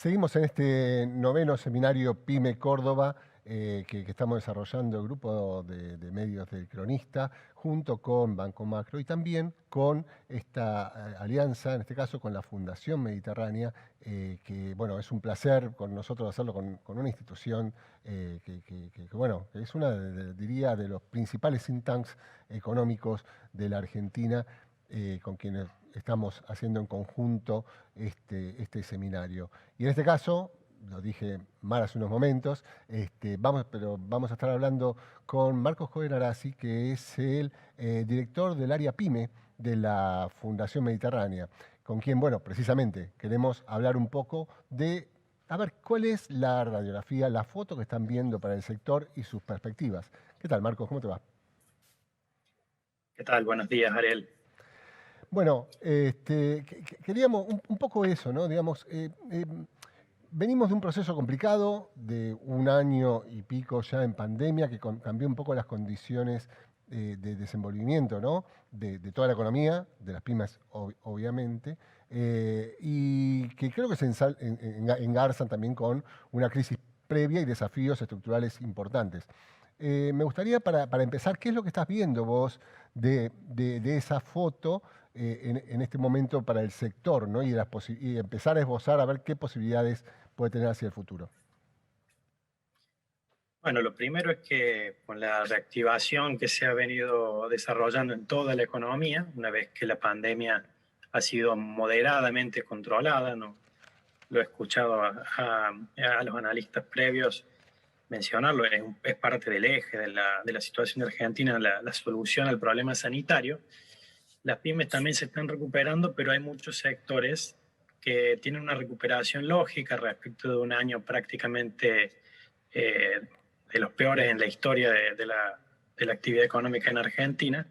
Seguimos en este noveno seminario PYME Córdoba que estamos desarrollando el grupo de medios del Cronista junto con Banco Macro y también con esta alianza, en este caso con la Fundación Mediterránea, que bueno, es un placer con nosotros hacerlo con una institución bueno, que es una, diría, de los principales think tanks económicos de la Argentina, con quienes estamos haciendo en conjunto este seminario. Y en este caso, lo dije mal hace unos momentos, pero vamos a estar hablando con Marcos Cohen Arasi, que es el director del área PYME de la Fundación Mediterránea, con quien, bueno, precisamente queremos hablar un poco de, a ver, cuál es la radiografía, la foto que están viendo para el sector y sus perspectivas. ¿Qué tal, Marcos? ¿Cómo te va? ¿Qué tal? Buenos días, Ariel. Bueno, queríamos un poco eso, ¿no? Digamos, venimos de un proceso complicado, de un año y pico ya en pandemia, que cambió un poco las condiciones de desenvolvimiento, ¿no? De toda la economía, de las pymes, obviamente, y que creo que se engarzan también con una crisis previa y desafíos estructurales importantes. Me gustaría, para empezar, ¿qué es lo que estás viendo vos de esa foto en este momento para el sector, ¿no? Y empezar a esbozar a ver qué posibilidades puede tener hacia el futuro? Bueno, lo primero es que con la reactivación que se ha venido desarrollando en toda la economía, una vez que la pandemia ha sido moderadamente controlada, ¿no? Lo he escuchado a los analistas previos mencionarlo, es parte del eje de la situación de Argentina, la solución al problema sanitario. Las pymes también se están recuperando, pero hay muchos sectores que tienen una recuperación lógica respecto de un año prácticamente eh, de los peores en la historia de la actividad económica en Argentina,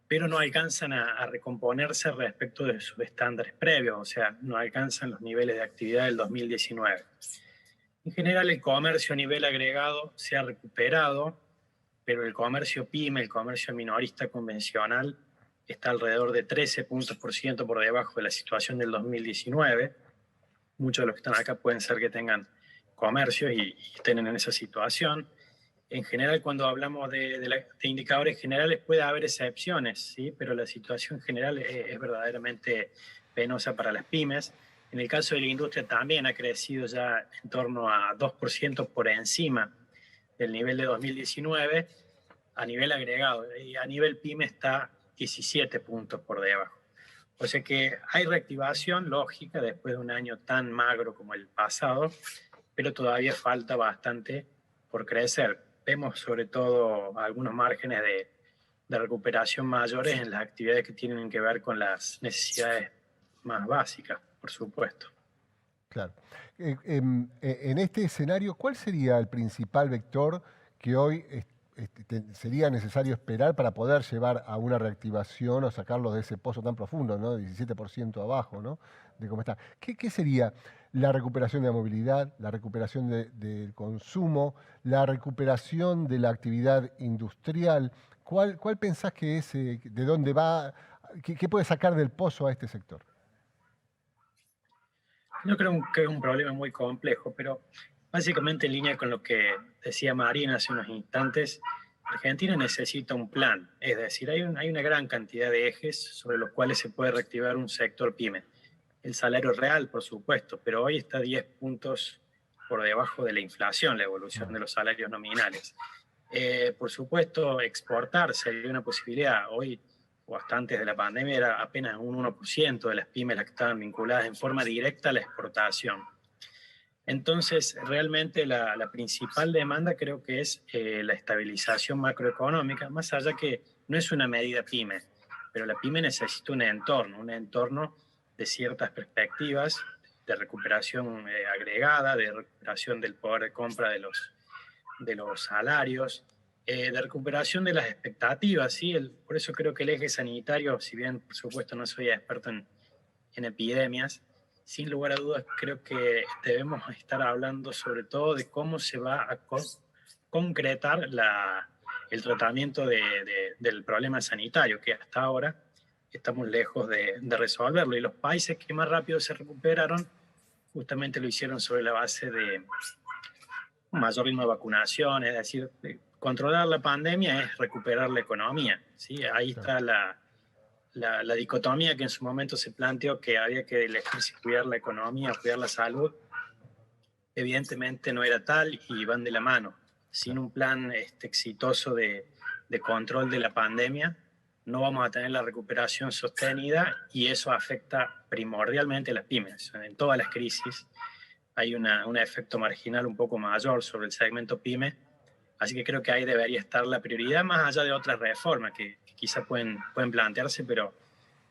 pero no alcanzan a recomponerse respecto de sus estándares previos, o sea, no alcanzan los niveles de actividad del 2019. En general, el comercio a nivel agregado se ha recuperado, pero el comercio pyme, el comercio minorista convencional, está alrededor de 13 puntos por ciento por debajo de la situación del 2019. Muchos de los que están acá pueden ser que tengan comercios y estén en esa situación. En general, cuando hablamos de indicadores generales, puede haber excepciones, ¿sí? Pero la situación general es verdaderamente penosa para las pymes. En el caso de la industria también ha crecido ya en torno a 2% por encima del nivel de 2019 a nivel agregado, y a nivel pyme está 17 puntos por debajo. O sea que hay reactivación lógica después de un año tan magro como el pasado, pero todavía falta bastante por crecer. Vemos sobre todo algunos márgenes de recuperación mayores en las actividades que tienen que ver con las necesidades más básicas, por supuesto. Claro. En este escenario, ¿cuál sería el principal vector que hoy sería necesario esperar para poder llevar a una reactivación o sacarlos de ese pozo tan profundo, ¿no? 17% abajo, ¿no? De cómo está. ¿Qué sería la recuperación de la movilidad, la recuperación del consumo, la recuperación de la actividad industrial? ¿Cuál pensás que es, de dónde va, qué puede sacar del pozo a este sector? Yo creo que es un problema muy complejo, pero básicamente en línea con lo que decía Marina hace unos instantes, Argentina necesita un plan, es decir, hay una gran cantidad de ejes sobre los cuales se puede reactivar un sector pyme. El salario real, por supuesto, pero hoy está 10 puntos por debajo de la inflación, la evolución de los salarios nominales. Por supuesto, exportar sería una posibilidad. Hoy, o hasta antes de la pandemia, era apenas un 1% de las pymes las que estaban vinculadas en forma directa a la exportación. Entonces, realmente la principal demanda creo que es la estabilización macroeconómica, más allá que no es una medida pyme, pero la pyme necesita un entorno de ciertas perspectivas de recuperación agregada, de recuperación del poder de compra de los salarios, de recuperación de las expectativas, ¿sí? Por eso creo que el eje sanitario, si bien por supuesto no soy experto en epidemias, sin lugar a dudas creo que debemos estar hablando sobre todo de cómo se va a concretar el tratamiento del problema sanitario, que hasta ahora estamos lejos de resolverlo. Y los países que más rápido se recuperaron justamente lo hicieron sobre la base de un mayor ritmo de vacunación, es decir, controlar la pandemia es recuperar la economía, ¿sí? Ahí está la dicotomía que en su momento se planteó, que había que elegir si cuidar la economía o cuidar la salud. Evidentemente no era tal y van de la mano. Sin un plan exitoso de control de la pandemia, no vamos a tener la recuperación sostenida y eso afecta primordialmente a las pymes. En todas las crisis hay un efecto marginal un poco mayor sobre el segmento pyme, así que creo que ahí debería estar la prioridad, más allá de otras reformas que quizá pueden plantearse, pero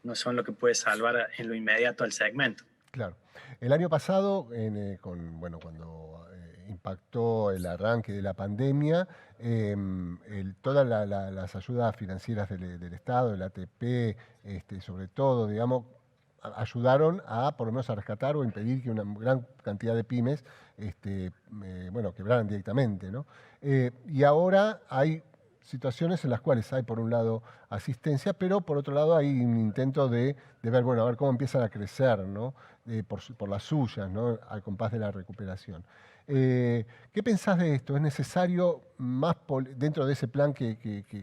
no son lo que puede salvar en lo inmediato al segmento. Claro. El año pasado, bueno, cuando impactó el arranque de la pandemia, todas las ayudas financieras del Estado, el ATP, sobre todo, digamos, ayudaron a por lo menos a rescatar o impedir que una gran cantidad de pymes bueno, quebraran directamente, ¿no? Y ahora hay situaciones en las cuales hay, por un lado, asistencia, pero por otro lado hay un intento de ver, bueno, a ver cómo empiezan a crecer, ¿no? Por las suyas, ¿no? Al compás de la recuperación. ¿Qué pensás de esto? ¿Es necesario más, dentro de ese plan que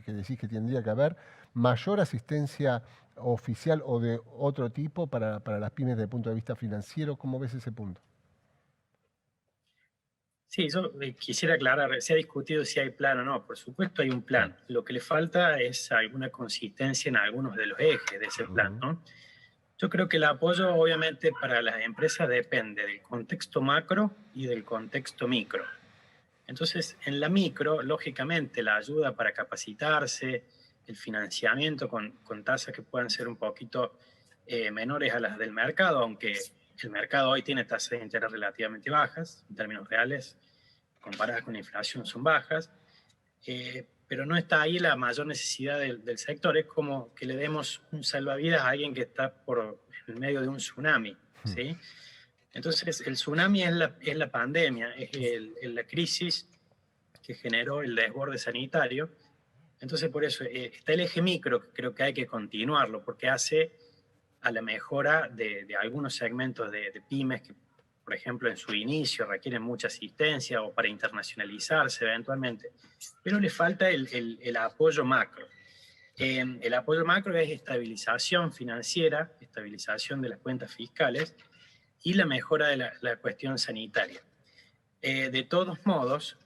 decís que tendría que haber, mayor asistencia oficial o de otro tipo para las pymes desde el punto de vista financiero? ¿Cómo ves ese punto? Sí, yo quisiera aclarar, se ha discutido si hay plan o no. Por supuesto hay un plan. Lo que le falta es alguna consistencia en algunos de los ejes de ese plan, ¿no? Yo creo que el apoyo, obviamente, para las empresas depende del contexto macro y del contexto micro. Entonces, en la micro, lógicamente, la ayuda para capacitarse, el financiamiento con tasas que puedan ser un poquito menores a las del mercado, aunque el mercado hoy tiene tasas de interés relativamente bajas, en términos reales, comparadas con la inflación son bajas, pero no está ahí la mayor necesidad del sector. Es como que le demos un salvavidas a alguien que está en medio de un tsunami, ¿sí? Entonces, el tsunami es la pandemia, es la crisis que generó el desborde sanitario. Entonces, por eso está el eje micro, que creo que hay que continuarlo, porque hace a la mejora de algunos segmentos de pymes que, por ejemplo, en su inicio requieren mucha asistencia o para internacionalizarse eventualmente, pero le falta el apoyo macro. El apoyo macro es estabilización financiera, estabilización de las cuentas fiscales y la mejora de la cuestión sanitaria. De todos modos,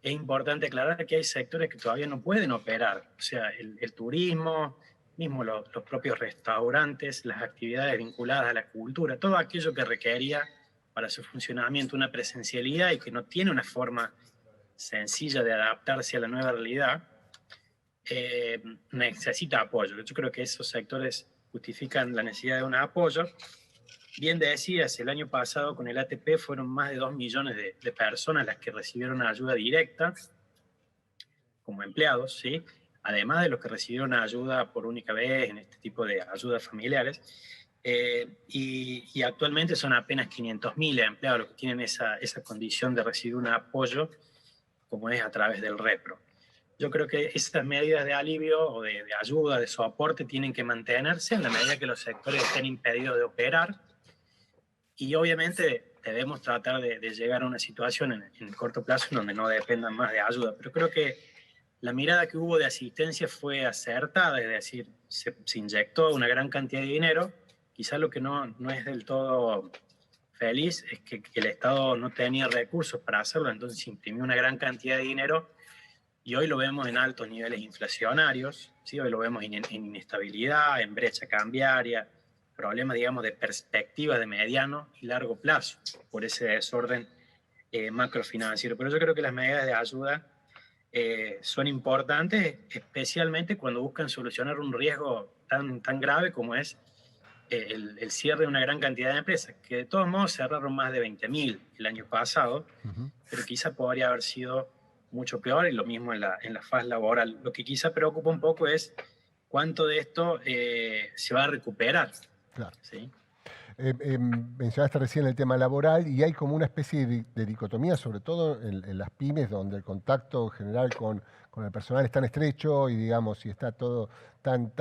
es importante aclarar que hay sectores que todavía no pueden operar, o sea, el turismo, mismo los propios restaurantes, las actividades vinculadas a la cultura, todo aquello que requería para su funcionamiento una presencialidad y que no tiene una forma sencilla de adaptarse a la nueva realidad, necesita apoyo. Yo creo que esos sectores justifican la necesidad de un apoyo. Bien decías, el año pasado con el ATP fueron más de 2 millones de personas las que recibieron ayuda directa como empleados, ¿sí? Además de los que recibieron ayuda por única vez en este tipo de ayudas familiares. Y actualmente son apenas 500.000 empleados los que tienen esa condición de recibir un apoyo como es a través del REPRO. Yo creo que estas medidas de alivio o de ayuda, de soporte, tienen que mantenerse en la medida que los sectores estén impedidos de operar. Y obviamente debemos tratar de llegar a una situación en el corto plazo en donde no dependan más de ayuda. Pero creo que la mirada que hubo de asistencia fue acertada, es decir, se inyectó una gran cantidad de dinero. Quizás lo que no es del todo feliz es que el Estado no tenía recursos para hacerlo, entonces se imprimió una gran cantidad de dinero y hoy lo vemos en altos niveles inflacionarios, ¿sí? Hoy lo vemos en inestabilidad, en brecha cambiaria, problemas, digamos, de perspectiva de mediano y largo plazo por ese desorden macrofinanciero. Pero yo creo que las medidas de ayuda son importantes, especialmente cuando buscan solucionar un riesgo tan grave como es el cierre de una gran cantidad de empresas, que de todos modos cerraron más de 20.000 el año pasado, pero quizá podría haber sido mucho peor, y lo mismo en la faz laboral. Lo que quizá preocupa un poco es cuánto de esto se va a recuperar. Claro. ¿Sí? Mencionaste recién el tema laboral y hay como una especie de dicotomía, sobre todo en las pymes, donde el contacto general con el personal es tan estrecho y, digamos, si está todo tan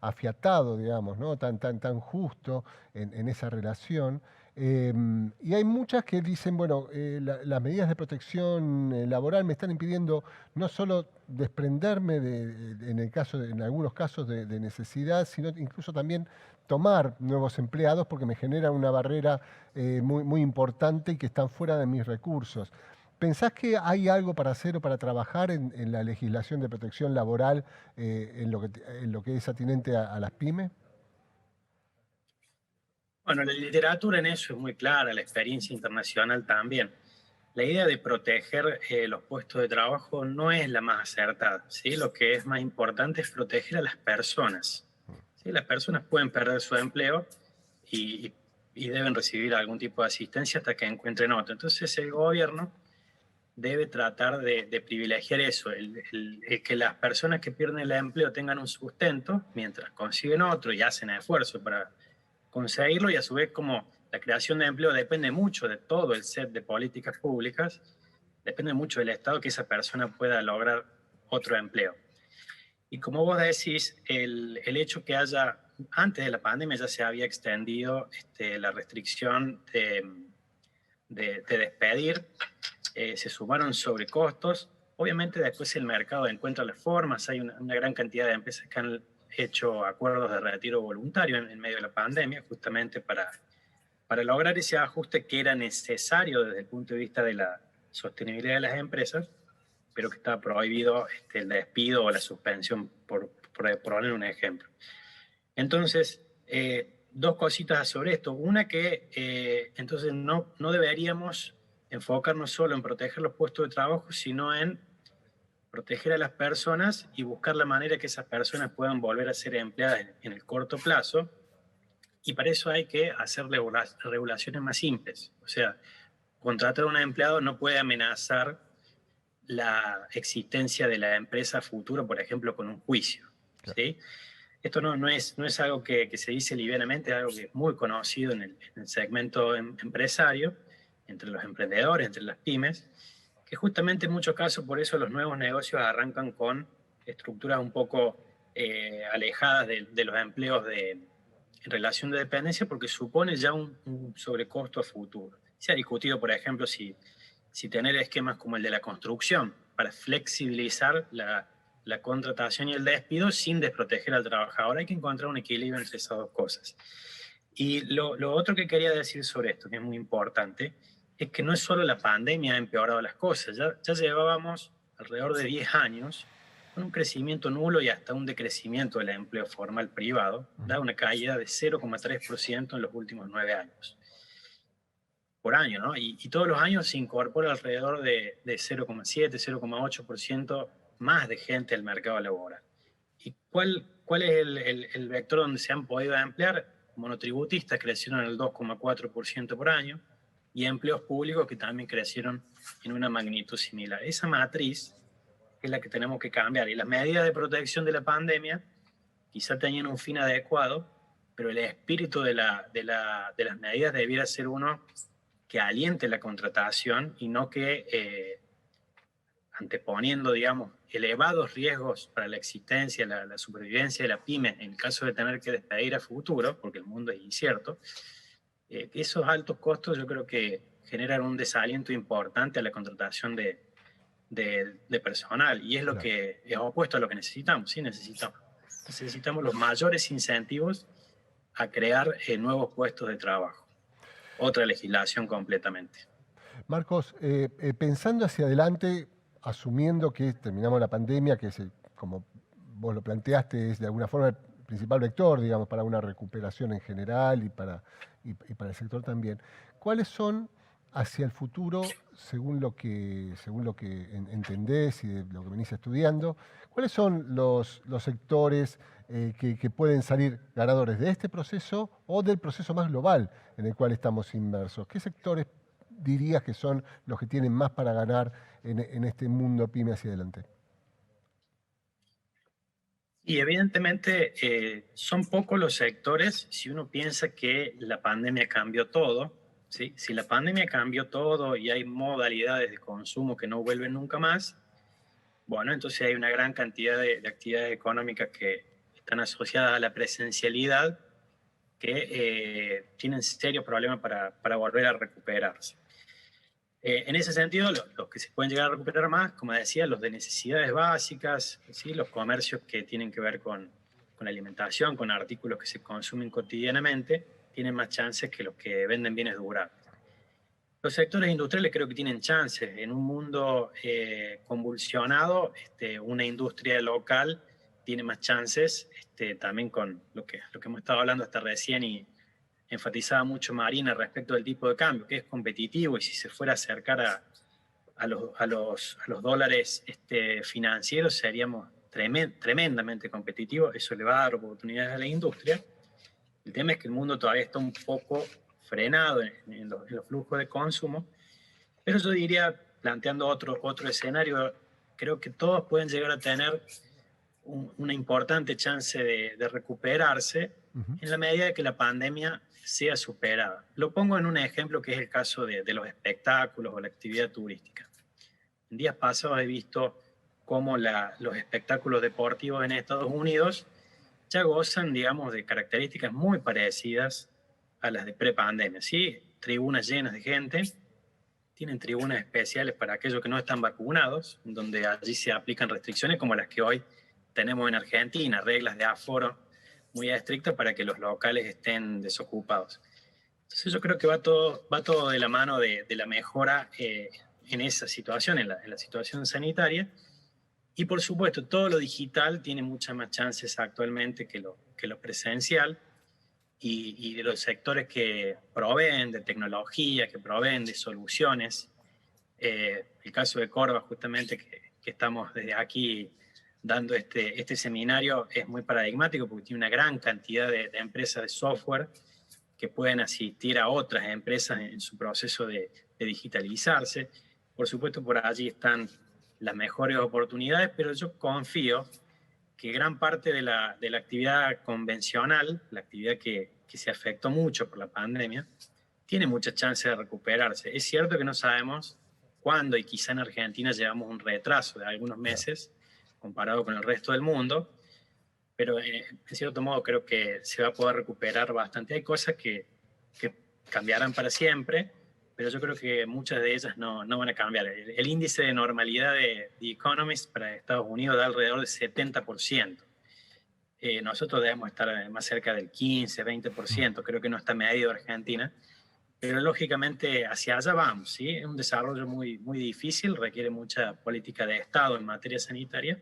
afiatado, digamos, ¿no? Tan justo en esa relación. Y hay muchas que dicen, bueno, las medidas de protección laboral me están impidiendo no solo desprenderme en algunos casos de necesidad, sino incluso también tomar nuevos empleados porque me generan una barrera muy importante y que están fuera de mis recursos. ¿Pensás que hay algo para hacer o para trabajar en la legislación de protección laboral en lo que es atinente a las pymes? Bueno, la literatura en eso es muy clara, la experiencia internacional también. La idea de proteger los puestos de trabajo no es la más acertada, ¿sí? Lo que es más importante es proteger a las personas, ¿sí? Las personas pueden perder su empleo y, y deben recibir algún tipo de asistencia hasta que encuentren otro. Entonces el gobierno debe tratar de privilegiar eso, el que las personas que pierden el empleo tengan un sustento mientras consiguen otro y hacen esfuerzo para conseguirlo, y a su vez como la creación de empleo depende mucho de todo el set de políticas públicas, depende mucho del Estado que esa persona pueda lograr otro empleo. Y como vos decís, el hecho que haya, antes de la pandemia ya se había extendido la restricción de despedir, se sumaron sobrecostos. Obviamente después el mercado encuentra las formas, hay una gran cantidad de empresas que han hecho acuerdos de retiro voluntario en medio de la pandemia, justamente para lograr ese ajuste que era necesario desde el punto de vista de la sostenibilidad de las empresas, pero que estaba prohibido el despido o la suspensión, por poner un ejemplo. Entonces, dos cositas sobre esto. Una que entonces no deberíamos enfocarnos solo en proteger los puestos de trabajo, sino en proteger a las personas y buscar la manera que esas personas puedan volver a ser empleadas en el corto plazo. Y para eso hay que hacer regulaciones más simples. O sea, contratar a un empleado no puede amenazar la existencia de la empresa futura, por ejemplo, con un juicio. Claro. ¿Sí? Esto no es algo que se dice livianamente, es algo que es muy conocido en el segmento empresario, entre los emprendedores, entre las pymes, que justamente en muchos casos por eso los nuevos negocios arrancan con estructuras un poco alejadas de los empleos en relación de dependencia, porque supone ya un sobrecosto a futuro. Se ha discutido, por ejemplo, si tener esquemas como el de la construcción para flexibilizar la contratación y el despido sin desproteger al trabajador. Hay que encontrar un equilibrio entre esas dos cosas. Y lo otro que quería decir sobre esto, que es muy importante, es que no es solo la pandemia ha empeorado las cosas. Ya llevábamos alrededor de 10 años con un crecimiento nulo y hasta un decrecimiento del empleo formal privado, da una caída de 0,3% en los últimos 9 años por año, ¿no? Y todos los años se incorpora alrededor de 0,7, 0,8% más de gente al mercado laboral. ¿Y cuál es el vector donde se han podido emplear? Monotributistas crecieron en el 2,4% por año y empleos públicos que también crecieron en una magnitud similar. Esa matriz es la que tenemos que cambiar, y las medidas de protección de la pandemia quizá tenían un fin adecuado, pero el espíritu de las medidas debiera ser uno que aliente la contratación y no que anteponiendo, digamos, elevados riesgos para la existencia, la supervivencia de la pyme en caso de tener que despedir a futuro, porque el mundo es incierto, esos altos costos yo creo que generan un desaliento importante a la contratación de personal, y es lo Claro. que es opuesto a lo que necesitamos. Sí, necesitamos los mayores incentivos a crear nuevos puestos de trabajo. Otra legislación completamente. Marcos, pensando hacia adelante, asumiendo que terminamos la pandemia, que como vos lo planteaste, es de alguna forma el principal vector, digamos, para una recuperación en general y para el sector también, ¿cuáles son hacia el futuro, según lo que entendés y de lo que venís estudiando, cuáles son los sectores que pueden salir ganadores de este proceso o del proceso más global en el cual estamos inmersos? ¿Qué sectores dirías que son los que tienen más para ganar en este mundo pyme hacia adelante? Y evidentemente son pocos los sectores si uno piensa que la pandemia cambió todo, ¿sí? Si la pandemia cambió todo y hay modalidades de consumo que no vuelven nunca más, bueno, entonces hay una gran cantidad de actividades económicas que están asociadas a la presencialidad que tienen serios problemas para volver a recuperarse. En ese sentido, los que se pueden llegar a recuperar más, como decía, los de necesidades básicas, ¿sí? Los comercios que tienen que ver con alimentación, con artículos que se consumen cotidianamente, tienen más chances que los que venden bienes durables. Los sectores industriales creo que tienen chances. En un mundo convulsionado, una industria local tiene más chances, también con lo que hemos estado hablando hasta recién y enfatizaba mucho Marina respecto del tipo de cambio, que es competitivo y si se fuera a acercar a los dólares financieros seríamos tremendamente competitivos. Eso le va a dar oportunidades a la industria. El tema es que el mundo todavía está un poco frenado en los flujos de consumo, pero yo diría, planteando otro escenario, creo que todos pueden llegar a tener una importante chance de recuperarse en la medida de que la pandemia sea superada. Lo pongo en un ejemplo que es el caso de los espectáculos o la actividad turística. En días pasados he visto cómo los espectáculos deportivos en Estados Unidos ya gozan, digamos, de características muy parecidas a las de prepandemia, ¿sí? Tribunas llenas de gente, tienen tribunas especiales para aquellos que no están vacunados, donde allí se aplican restricciones como las que hoy tenemos en Argentina, reglas de aforo muy estrictas para que los locales estén desocupados. Entonces yo creo que va todo de la mano de la mejora en esa situación, en la situación sanitaria. Y por supuesto, todo lo digital tiene muchas más chances actualmente que lo presencial. Y de los sectores que proveen de tecnología, que proveen de soluciones. El caso de Córdoba, justamente, que estamos desde aquí dando este seminario, es muy paradigmático porque tiene una gran cantidad de empresas de software que pueden asistir a otras empresas en su proceso de digitalizarse. Por supuesto, por allí están las mejores oportunidades, pero yo confío que gran parte de la actividad convencional, la actividad que se afectó mucho por la pandemia, tiene muchas chances de recuperarse. Es cierto que no sabemos cuándo, y quizá en Argentina llevamos un retraso de algunos meses comparado con el resto del mundo, pero en cierto modo creo que se va a poder recuperar bastante. Hay cosas que cambiarán para siempre, pero yo creo que muchas de ellas no van a cambiar. El índice de normalidad de The Economist para Estados Unidos da alrededor del 70%. Nosotros debemos estar más cerca del 15, 20%, creo que no está medido Argentina, pero lógicamente hacia allá vamos, ¿sí? Es un desarrollo muy, muy difícil, requiere mucha política de Estado en materia sanitaria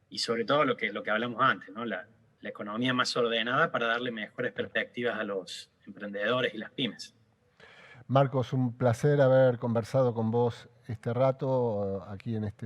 y sobre todo lo que hablamos antes, ¿no? La economía más ordenada para darle mejores perspectivas a los emprendedores y las pymes. Marcos, un placer haber conversado con vos este rato aquí en este